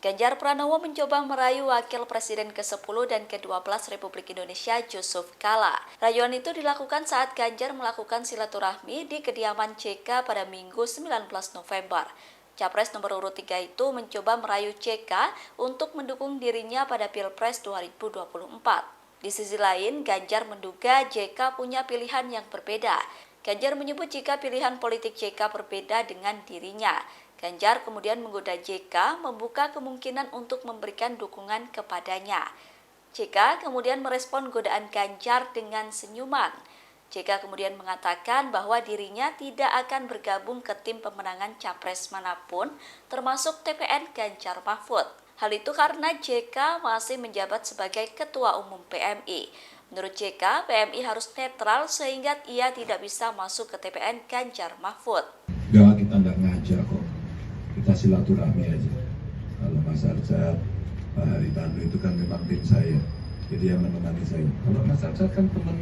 Ganjar Pranowo mencoba merayu Wakil Presiden ke-10 dan ke-12 Republik Indonesia Yusuf Kala. Rayuan itu dilakukan saat Ganjar melakukan silaturahmi di kediaman JK pada Minggu 19 November. Capres nomor urut 3 itu mencoba merayu JK untuk mendukung dirinya pada Pilpres 2024. Di sisi lain, Ganjar menduga JK punya pilihan yang berbeda. Ganjar menyebut jika pilihan politik JK berbeda dengan dirinya. Ganjar kemudian menggoda JK membuka kemungkinan untuk memberikan dukungan kepadanya. JK kemudian merespon godaan Ganjar dengan senyuman. JK kemudian mengatakan bahwa dirinya tidak akan bergabung ke tim pemenangan capres manapun, termasuk TPN Ganjar Mahfud. Hal itu karena JK masih menjabat sebagai Ketua Umum PMI. Menurut JK, PMI harus netral sehingga ia tidak bisa masuk ke TPN Ganjar Mahfud. Enggak, kita nggak ngajak kok. Kita silaturahmi aja. Kalau Mas Arsyad, Pak Haritanu itu kan memang tim saya, jadi yang menemani saya. Kalau Mas Arsyad kan teman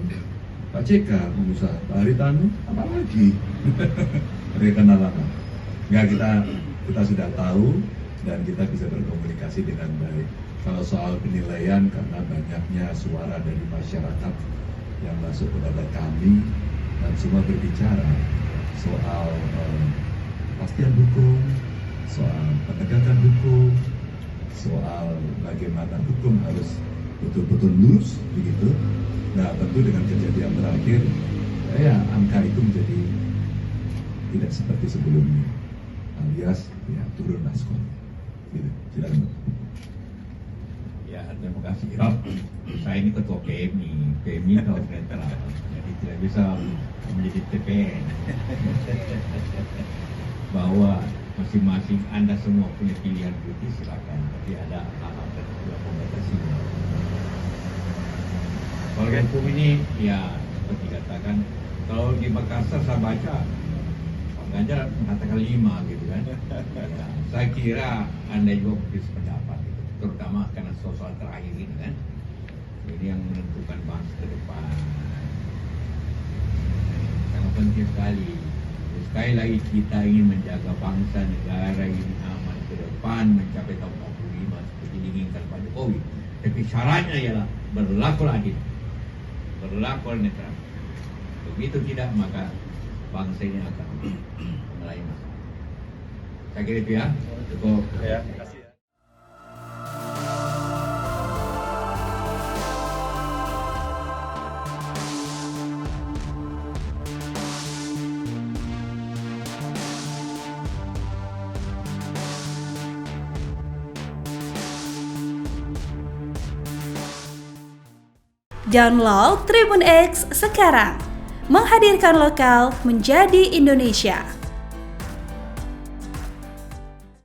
Pak JK, pengusaha. Pak Haritanu, apa lagi? Mereka kenal lama. Enggak, kita sudah tahu dan kita bisa berkomunikasi dengan baik. Kalau soal penilaian, karena banyaknya suara dari masyarakat yang masuk kepada kami dan semua berbicara soal kepastian hukum, soal penegakan hukum, soal bagaimana hukum harus betul-betul lurus begitu. Nah, tentu dengan kejadian terakhir, ya angka itu menjadi tidak seperti sebelumnya, alias ya turunlah skornya. Gitu. Silakan. Ya, terima kasih. Saya ini ketua PMI harus netral, jadi tidak bisa menjadi TPN. Bahwa masing-masing Anda semua punya pilihan politik, silakan, tapi ada hal-hal tertentu yang membatasinya. Kalau hukum ini, ya seperti katakan, kalau di Makassar saya baca, Pak Ganjar mengatakan 5 gitu kan. Ya, saya kira Anda juga mungkin sependapat, gitu. Terutama karena soal terakhir ini kan. Ini yang menentukan bangsa ke depan. Sangat penting sekali. Sekali lagi kita ingin menjaga bangsa negara ini aman ke depan, mencapai tahun 45 seperti diinginkan Pak Jokowi. Tapi syaratnya ialah berlaku adil, berlaku netral. Begitu tidak, maka bangsa ini akan mulai masalah. Saya kira itu ya. Cukup. Ya, terima kasih. Download Tribun X sekarang, menghadirkan lokal menjadi Indonesia.